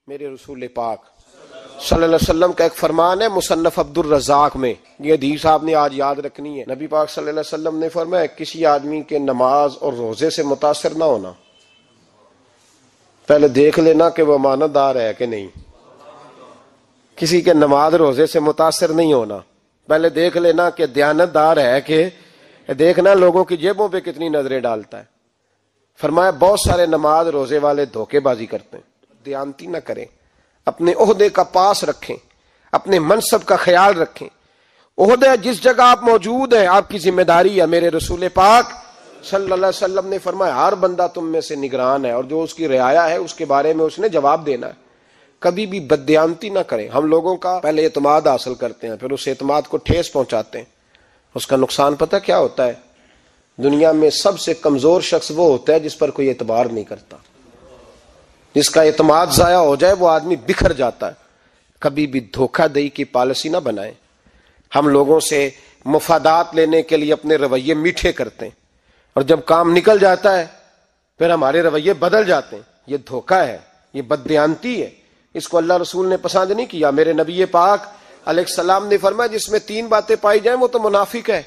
میرے رسول پاک صلی اللہ علیہ وسلم کا ایک فرمان ہے مصنف عبد الرزاق میں، یہ حدیث آپ نے آج یاد رکھنی ہے۔ نبی پاک صلی اللہ علیہ وسلم نے فرمایا کسی آدمی کے نماز اور روزے سے متاثر نہ ہونا، پہلے دیکھ لینا کہ وہ امانت دار ہے کہ نہیں۔ کسی کے نماز روزے سے متاثر نہیں ہونا، پہلے دیکھ لینا کہ دیانت دار ہے کہ دیکھنا لوگوں کی جیبوں پہ کتنی نظریں ڈالتا ہے۔ فرمایا بہت سارے نماز روزے والے دھوکے بازی کرتے ہیں، دیانتی نہ کریں، اپنے عہدے کا پاس رکھیں، اپنے منصب کا خیال رکھیں۔ عہدہ جس جگہ آپ موجود ہیں آپ کی ذمہ داری ہے۔ میرے رسول پاک صلی اللہ علیہ وسلم نے فرمایا ہر بندہ تم میں سے نگران ہے، اور جو اس کی رعایا ہے اس کے بارے میں اس نے جواب دینا ہے۔ کبھی بھی بددیانتی نہ کریں۔ ہم لوگوں کا پہلے اعتماد حاصل کرتے ہیں، پھر اس اعتماد کو ٹھیس پہنچاتے ہیں۔ اس کا نقصان پتہ کیا ہوتا ہے؟ دنیا میں سب سے کمزور شخص وہ ہوتا ہے جس پر کوئی اعتبار نہیں کرتا۔ جس کا اعتماد ضائع ہو جائے وہ آدمی بکھر جاتا ہے۔ کبھی بھی دھوکہ دہی کی پالیسی نہ بنائیں۔ ہم لوگوں سے مفادات لینے کے لیے اپنے رویے میٹھے کرتے ہیں، اور جب کام نکل جاتا ہے پھر ہمارے رویے بدل جاتے ہیں۔ یہ دھوکہ ہے، یہ بددیانتی ہے، اس کو اللہ رسول نے پسند نہیں کیا۔ میرے نبی پاک علیہ السلام نے فرمایا جس میں تین باتیں پائی جائیں وہ تو منافق ہے۔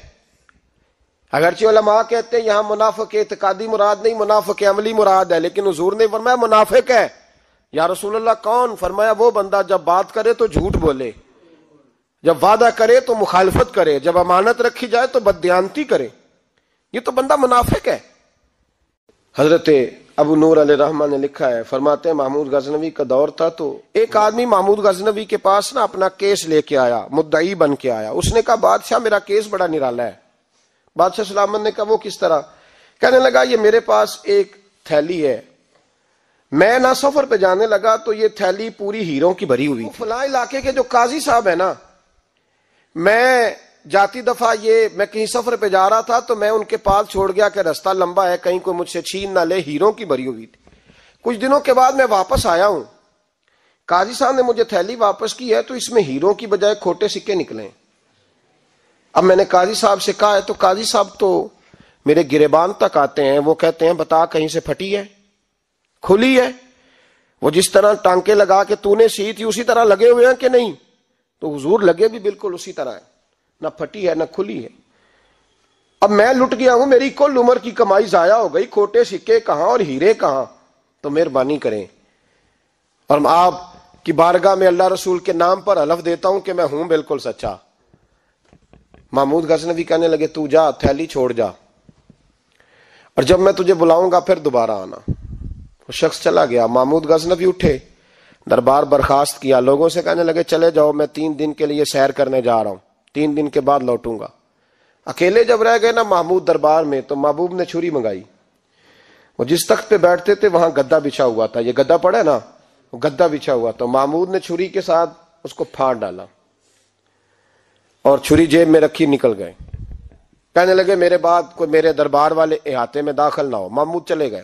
اگرچہ علماء کہتے ہیں یہاں منافق اعتقادی مراد نہیں، منافق عملی مراد ہے، لیکن حضور نے فرمایا منافق ہے۔ یا رسول اللہ کون؟ فرمایا وہ بندہ جب بات کرے تو جھوٹ بولے، جب وعدہ کرے تو مخالفت کرے، جب امانت رکھی جائے تو بددیانتی کرے، یہ تو بندہ منافق ہے۔ حضرت ابو نور علیہ رحمہ نے لکھا ہے، فرماتے ہیں محمود غزنوی کا دور تھا تو ایک آدمی محمود غزنوی کے پاس نا اپنا کیس لے کے آیا، مدعی بن کے آیا۔ اس نے کہا بادشاہ میرا کیس بڑا نرالا ہے۔ بادشاہ سلامت نے کہا وہ کس طرح؟ کہنے لگا یہ میرے پاس ایک تھیلی ہے، میں نہ سفر پہ جانے لگا تو یہ تھیلی پوری ہیروں کی بھری ہوئی تھی۔ فلاں علاقے کے جو قاضی صاحب ہے نا، میں جاتی دفعہ میں کہیں سفر پہ جا رہا تھا تو میں ان کے پاس چھوڑ گیا کہ رستہ لمبا ہے، کہیں کوئی مجھ سے چھین نہ لے، ہیروں کی بھری ہوئی تھی۔ کچھ دنوں کے بعد میں واپس آیا ہوں، قاضی صاحب نے مجھے تھیلی واپس کی ہے تو اس میں ہیروں کی بجائے کھوٹے سکے نکلے ہیں۔ اب میں نے قاضی صاحب سے کہا ہے تو قاضی صاحب تو میرے گریبان تک آتے ہیں، وہ کہتے ہیں بتا کہیں سے پھٹی ہے، کھلی ہے؟ وہ جس طرح ٹانکے لگا کے تو نے سی تھی اسی طرح لگے ہوئے ہیں کہ نہیں؟ تو حضور لگے بھی بالکل اسی طرح ہے، نہ پھٹی ہے نہ کھلی ہے۔ اب میں لٹ گیا ہوں، میری کل عمر کی کمائی ضائع ہو گئی، کھوٹے سکے کہاں اور ہیرے کہاں؟ تو مہربانی کریں، اور آپ کی بارگاہ میں اللہ رسول کے نام پر حلف دیتا ہوں کہ میں ہوں بالکل سچا۔ محمود غزنوی کہنے لگے تو جا، تھیلی چھوڑ جا، اور جب میں تجھے بلاؤں گا پھر دوبارہ آنا۔ وہ شخص چلا گیا۔ محمود غزنوی اٹھے، دربار برخاست کیا، لوگوں سے کہنے لگے چلے جاؤ میں 3 دن کے لیے سیر کرنے جا رہا ہوں، 3 دن کے بعد لوٹوں گا۔ اکیلے جب رہ گئے نا محمود دربار میں تو محبوب نے چھری منگائی۔ وہ جس تخت پہ بیٹھتے تھے وہاں گدا بچھا ہوا تھا، یہ گدا پڑا ہے نا، وہ گدا بچھا ہوا تھا۔ محمود نے چھری کے ساتھ اس کو پھاڑ ڈالا اور چھری جیب میں رکھی، نکل گئے۔ کہنے لگے میرے بعد کوئی میرے دربار والے احاطے میں داخل نہ ہو۔ محمود چلے گئے۔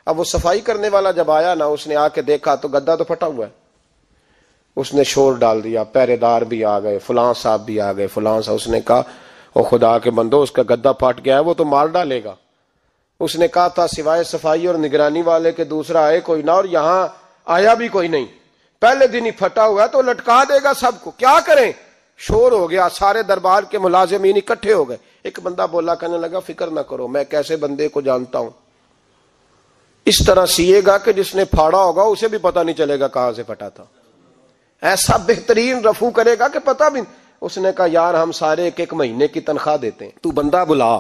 اب وہ صفائی کرنے والا جب آیا نا، اس نے آ کے دیکھا تو گدا تو پھٹا ہوا ہے۔ اس نے شور ڈال دیا، پہرے دار بھی آ گئے، فلاں صاحب بھی آ گئے، فلاں صاحب۔ اس نے کہا او خدا کے بندو، اس کا گدا پھٹ گیا ہے، وہ تو مار ڈالے گا۔ اس نے کہا تھا سوائے صفائی اور نگرانی والے کے دوسرا آئے کوئی نہ، اور یہاں آیا بھی کوئی نہیں، پہلے دن ہی پھٹا ہوا ہے تو لٹکا دے گا سب کو، کیا کریں؟ شور ہو گیا، سارے دربار کے ملازمین اکٹھے ہو گئے۔ ایک بندہ بولا، کہنے لگا فکر نہ کرو، میں کیسے بندے کو جانتا ہوں، اس طرح سیے گا کہ جس نے پھاڑا ہوگا اسے بھی پتہ نہیں چلے گا کہاں سے پھٹا تھا، ایسا بہترین رفو کرے گا کہ پتہ بھی۔ اس نے کہا یار ہم سارے 1 مہینے کی تنخواہ دیتے ہیں، تو بندہ بلا۔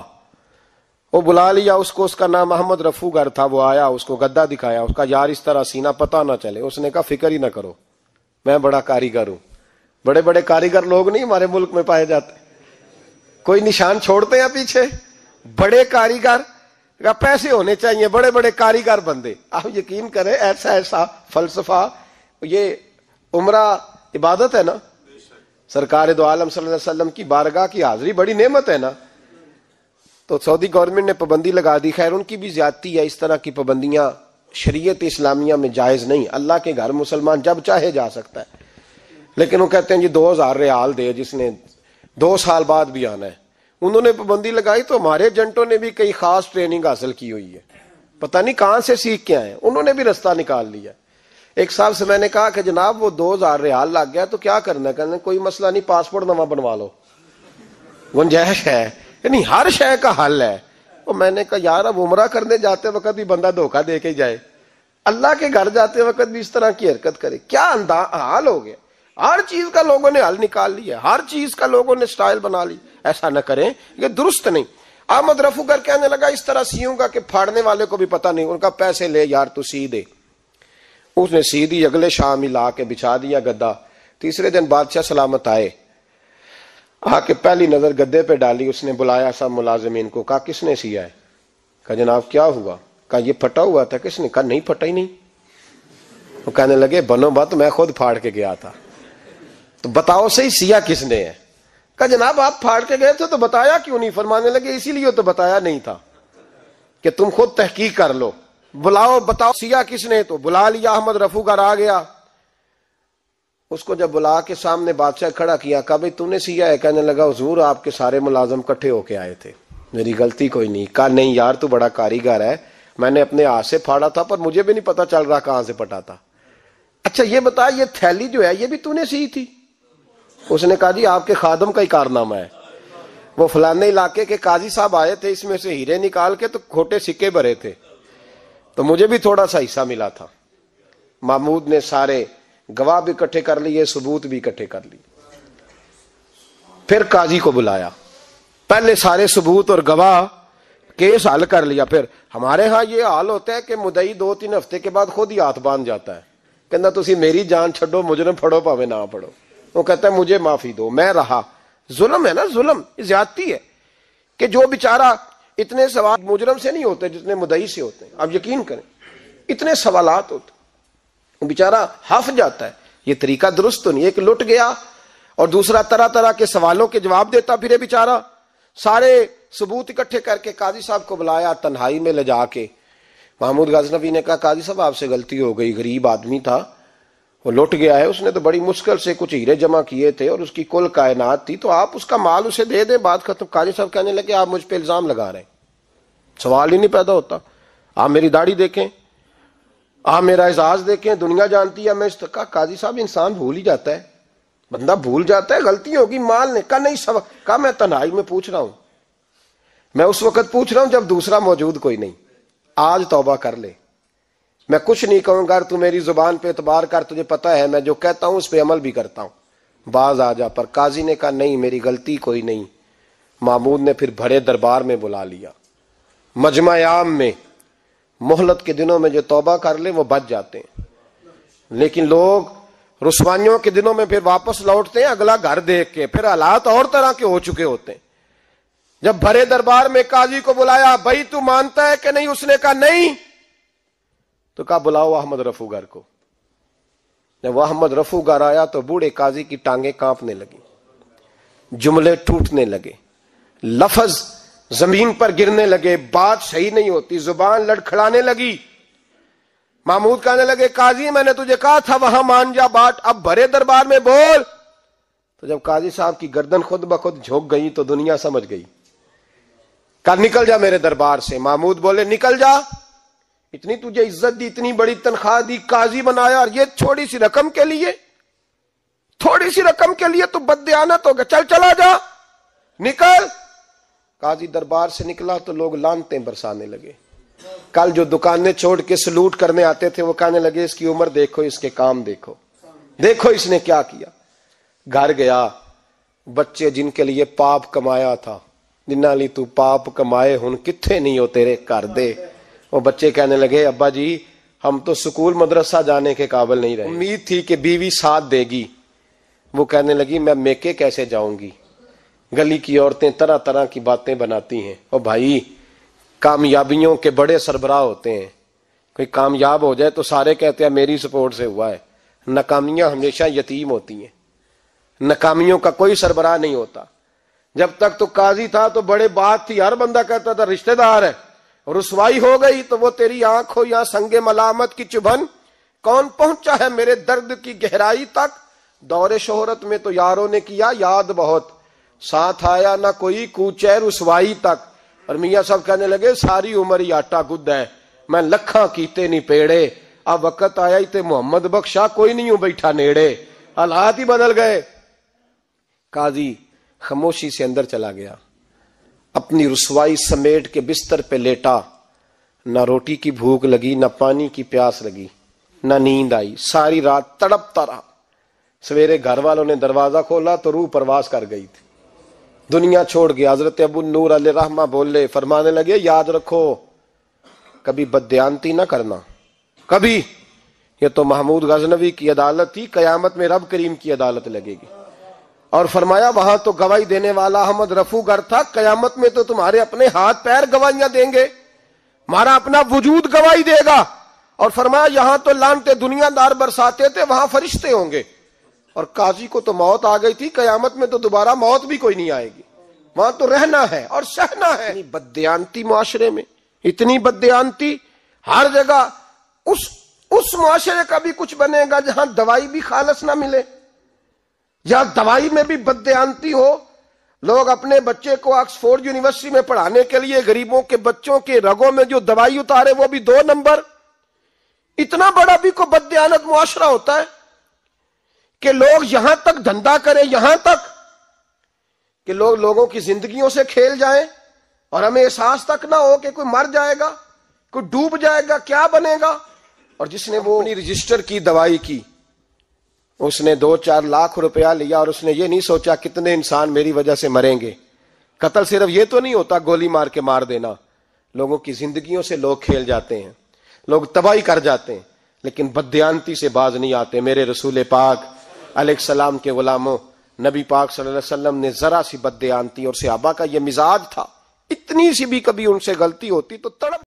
وہ بلا لیا اس کو، اس کا نام محمد رفو گر تھا۔ وہ آیا، اس کو گدا دکھایا، اس کا یار اس طرح سینا پتہ نہ چلے۔ اس نے کہا فکر ہی نہ کرو، میں بڑا کاریگر ہوں۔ بڑے بڑے کاریگر لوگ نہیں ہمارے ملک میں پائے جاتے، کوئی نشان چھوڑتے ہیں پیچھے؟ بڑے کاریگر کا پیسے ہونے چاہیے، بڑے بڑے کاریگر بندے۔ آپ یقین کریں ایسا فلسفہ، یہ عمرہ عبادت ہے نا، سرکار دو عالم صلی اللہ علیہ وسلم کی بارگاہ کی حاضری بڑی نعمت ہے نا۔ تو سعودی گورنمنٹ نے پابندی لگا دی، خیر ان کی بھی زیادتی ہے، اس طرح کی پابندیاں شریعت اسلامیہ میں جائز نہیں۔ اللہ کے گھر مسلمان جب چاہے جا سکتا ہے، لیکن وہ کہتے ہیں جی 2000 ریال دے جس نے 2 سال بعد بھی آنا ہے۔ انہوں نے پابندی لگائی تو ہمارے ایجنٹوں نے بھی کئی خاص ٹریننگ حاصل کی ہوئی ہے، پتہ نہیں کہاں سے سیکھ کے آئے، انہوں نے بھی رستہ نکال لیا۔ ایک صاحب سے میں نے کہا کہ جناب وہ 2000 ریال لگ گیا تو کیا کرنا ہے؟ کہنے کوئی مسئلہ نہیں، پاسپورٹ نواں بنوا لو، گنجائش ہے، یعنی ہر شے کا حل ہے۔ وہ میں نے کہا یار اب عمرہ کرنے جاتے وقت بھی بندہ دھوکہ دے کے جائے، اللہ کے گھر جاتے وقت بھی اس طرح کی حرکت کرے، کیا حال ہو گیا؟ ہر چیز کا لوگوں نے حل نکال لیا، ہر چیز کا لوگوں نے سٹائل بنا لی۔ ایسا نہ کریں، یہ درست نہیں۔ احمد رفو گر کہنے لگا اس طرح سیوں گا کہ پھاڑنے والے کو بھی پتہ نہیں۔ ان کا پیسے لے یار تو سی دے۔ اس نے سی دی، اگلے شام ہی لا کے بچھا دیا گدا۔ تیسرے دن بادشاہ سلامت آئے، آ کے پہلی نظر گدے پہ ڈالی، اس نے بلایا سب ملازمین کو، کہا کس نے سیا ہے؟ کہا جناب کیا ہوا؟ کہا یہ پھٹا ہوا تھا۔ کس نے؟ کہا نہیں پھٹا ہی نہیں۔ وہ کہنے لگے بنو بات میں خود پھاڑ کے گیا تھا، تو بتاؤ صحیح سیا کس نے ہے؟ کہا جناب آپ پھاڑ کے گئے تھے تو بتایا کیوں نہیں؟ فرمانے لگے اسی لیے تو بتایا نہیں تھا کہ تم خود تحقیق کر لو، بلاؤ بتاؤ سیا کس نے۔ تو بلا لیا، احمد رفو گر آ گیا۔ اس کو جب بلا کے سامنے بادشاہ کھڑا کیا، کہا بھئی تم نے سیا ہے؟ کہنے لگا حضور آپ کے سارے ملازم کٹھے ہو کے آئے تھے، میری غلطی کوئی نہیں۔ کہا نہیں یار تو بڑا کاریگر ہے، میں نے اپنے ہاتھ سے پھاڑا تھا پر مجھے بھی نہیں پتا چل رہا کہاں سے پھٹا تھا۔ اچھا یہ بتا یہ تھیلی جو ہے یہ بھی تو نے سی تھی؟ اس نے کہا جی آپ کے خادم کا ہی کارنامہ ہے، وہ فلانے علاقے کے قاضی صاحب آئے تھے، اس میں سے ہیرے نکال کے تو کھوٹے سکے بھرے تھے، تو مجھے بھی تھوڑا سا حصہ ملا تھا۔ محمود نے سارے گواہ بھی اکٹھے کر لیے، ثبوت بھی اکٹھے کر لیے۔ پھر قاضی کو بلایا، پہلے سارے ثبوت اور گواہ کیس حل کر لیا۔ پھر ہمارے ہاں یہ حال ہوتا ہے کہ مدعی 2-3 ہفتے کے بعد خود ہی ہاتھ باندھ جاتا ہے، کہنا تسی میری جان چھڈو، مجرم پھڑو پاوے نہ پھڑو۔ وہ کہتا ہے مجھے معافی دو، میں رہا۔ ظلم ہے نا، ظلم زیادتی ہے کہ جو بیچارہ اتنے سوال مجرم سے نہیں ہوتے جتنے مدعی سے ہوتے ہیں۔ اب یقین کریں اتنے سوالات ہوتے، بیچارہ ہف جاتا ہے۔ یہ طریقہ درست تو نہیں، ایک لٹ گیا اور دوسرا طرح طرح کے سوالوں کے جواب دیتا پھرے بیچارہ۔ سارے ثبوت اکٹھے کر کے قاضی صاحب کو بلایا، تنہائی میں لے جا کے محمود غزنوی نے کہا قاضی صاحب آپ سے غلطی ہو گئی، غریب آدمی تھا، وہ لٹ گیا ہے، اس نے تو بڑی مشکل سے کچھ ہیرے جمع کیے تھے اور اس کی کل کائنات تھی، تو آپ اس کا مال اسے دے دیں، بات ختم۔ قاضی صاحب کہنے لگے آپ مجھ پہ الزام لگا رہے ہیں، سوال ہی نہیں پیدا ہوتا۔ آپ میری داڑھی دیکھیں، آپ میرا اعزاز دیکھیں، دنیا جانتی ہے میں اس کا۔ قاضی صاحب انسان بھول ہی جاتا ہے، بندہ بھول جاتا ہے، غلطی ہوگی، مال نے کہا نہیں سب کہا میں تنہائی میں پوچھ رہا ہوں، میں اس وقت پوچھ رہا ہوں جب دوسرا موجود کوئی نہیں، آج توبہ کر لے، میں کچھ نہیں کہوں گا، تو میری زبان پہ اعتبار کر، تجھے پتا ہے میں جو کہتا ہوں اس پہ عمل بھی کرتا ہوں، باز آ جا۔ پر قاضی نے کہا نہیں میری غلطی کوئی نہیں۔ محمود نے پھر بڑے دربار میں بلا لیا، مجمع عام میں۔ مہلت کے دنوں میں جو توبہ کر لے وہ بچ جاتے ہیں، لیکن لوگ رسوائیوں کے دنوں میں پھر واپس لوٹتے ہیں اگلا گھر دیکھ کے، پھر حالات اور طرح کے ہو چکے ہوتے ہیں۔ جب بڑے دربار میں قاضی کو بلایا، بھائی تو مانتا ہے کہ نہیں؟ اس نے کہا نہیں۔ تو کہا بلاؤ احمد رفو گر کو۔ جب وہ احمد رفو گر آیا تو بوڑھے قاضی کی ٹانگیں کانپنے لگی، جملے ٹوٹنے لگے، لفظ زمین پر گرنے لگے، بات صحیح نہیں ہوتی، زبان لڑکھڑانے لگی۔ محمود کہنے لگے قاضی میں نے تجھے کہا تھا وہاں مان جا بات، اب بڑے دربار میں بول۔ تو جب قاضی صاحب کی گردن خود بخود جھک گئی تو دنیا سمجھ گئی، کہا نکل جا میرے دربار سے۔ محمود بولے نکل جا، اتنی تجھے عزت دی، اتنی بڑی تنخواہ دی، قاضی بنایا، اور یہ تھوڑی سی رقم کے لیے، تھوڑی سی رقم کے لیے تو بددیانت ہو گیا، چل چلا جا، نکل۔ قاضی دربار سے نکلا تو لوگ لعنتیں برسانے لگے۔ کل جو دکانیں چھوڑ کے سلوٹ کرنے آتے تھے وہ کہنے لگے اس کی عمر دیکھو، اس کے کام دیکھو، دیکھو اس نے کیا کیا۔ گھر گیا، بچے جن کے لیے پاپ کمایا تھا، جنہاں لی تو پاپ کمائے ہن کتھے نہیں ہو تیرے کر دے، وہ بچے کہنے لگے ابا جی ہم تو سکول مدرسہ جانے کے قابل نہیں رہے، امید تھی کہ بیوی ساتھ دے گی۔ وہ کہنے لگی میں میکے کیسے جاؤں گی، گلی کی عورتیں طرح طرح کی باتیں بناتی ہیں۔ اور بھائی کامیابیوں کے بڑے سربراہ ہوتے ہیں، کوئی کامیاب ہو جائے تو سارے کہتے ہیں میری سپورٹ سے ہوا ہے، ناکامیاں ہمیشہ یتیم ہوتی ہیں، ناکامیوں کا کوئی سربراہ نہیں ہوتا۔ جب تک تو قاضی تھا تو بڑے بات تھی، ہر بندہ کہتا تھا رشتہ دار ہے، رسوائی ہو گئی تو وہ تیری آنکھ ہو یا سنگ ملامت کی چبھن، کون پہنچا ہے میرے درد کی گہرائی تک، دور شہرت میں تو یاروں نے کیا یاد بہت، ساتھ آیا نہ کوئی کوچے رسوائی تک۔ اور میاں صاحب کہنے لگے ساری عمر ہی آٹا گد ہے، میں لکھاں کیتے نہیں پیڑے، اب وقت آیا ہی تے محمد بخشا کوئی نہیں ہوں بیٹھا نیڑے، حالات ہی بدل گئے۔ قاضی خاموشی سے اندر چلا گیا، اپنی رسوائی سمیٹ کے بستر پہ لیٹا، نہ روٹی کی بھوک لگی، نہ پانی کی پیاس لگی، نہ نیند آئی، ساری رات تڑپتا رہا۔ سویرے گھر والوں نے دروازہ کھولا تو روح پرواز کر گئی تھی، دنیا چھوڑ گیا۔ حضرت ابو نور علیہ رحمہ بولے، فرمانے لگے یاد رکھو کبھی بددیانتی نہ کرنا، کبھی۔ یہ تو محمود غزنوی کی عدالت تھی، قیامت میں رب کریم کی عدالت لگے گی۔ اور فرمایا وہاں تو گواہی دینے والا احمد رفو گر تھا، قیامت میں تو تمہارے اپنے ہاتھ پیر گواہیاں دیں گے، ہمارا اپنا وجود گواہی دے گا۔ اور فرمایا یہاں تو لانتے دنیا دار برساتے تھے، وہاں فرشتے ہوں گے۔ اور قاضی کو تو موت آ گئی تھی، قیامت میں تو دوبارہ موت بھی کوئی نہیں آئے گی، وہاں تو رہنا ہے اور سہنا ہے۔ اتنی بددیانتی معاشرے میں، اتنی بددیانتی ہر جگہ۔ اس معاشرے کا بھی کچھ بنے گا جہاں دوائی بھی خالص نہ ملے، یا دوائی میں بھی بددیانتی ہو۔ لوگ اپنے بچے کو آکسفورڈ یونیورسٹی میں پڑھانے کے لیے غریبوں کے بچوں کے رگوں میں جو دوائی اتارے وہ بھی 2 نمبر۔ اتنا بڑا بھی کوئی بددیانت معاشرہ ہوتا ہے کہ لوگ یہاں تک دھندا کریں، یہاں تک کہ لوگ لوگوں کی زندگیوں سے کھیل جائیں اور ہمیں احساس تک نہ ہو کہ کوئی مر جائے گا، کوئی ڈوب جائے گا، کیا بنے گا۔ اور جس نے وہ اپنی رجسٹر کی دوائی کی، اس نے 2-4 لاکھ روپیہ لیا اور اس نے یہ نہیں سوچا کتنے انسان میری وجہ سے مریں گے۔ قتل صرف یہ تو نہیں ہوتا گولی مار کے مار دینا، لوگوں کی زندگیوں سے لوگ کھیل جاتے ہیں، لوگ تباہی کر جاتے ہیں، لیکن بددیانتی سے باز نہیں آتے۔ میرے رسول پاک علیہ السلام کے غلاموں، نبی پاک صلی اللہ علیہ وسلم نے ذرا سی بددیانتی، اور صحابہ کا یہ مزاج تھا، اتنی سی بھی کبھی ان سے غلطی ہوتی تو تڑپ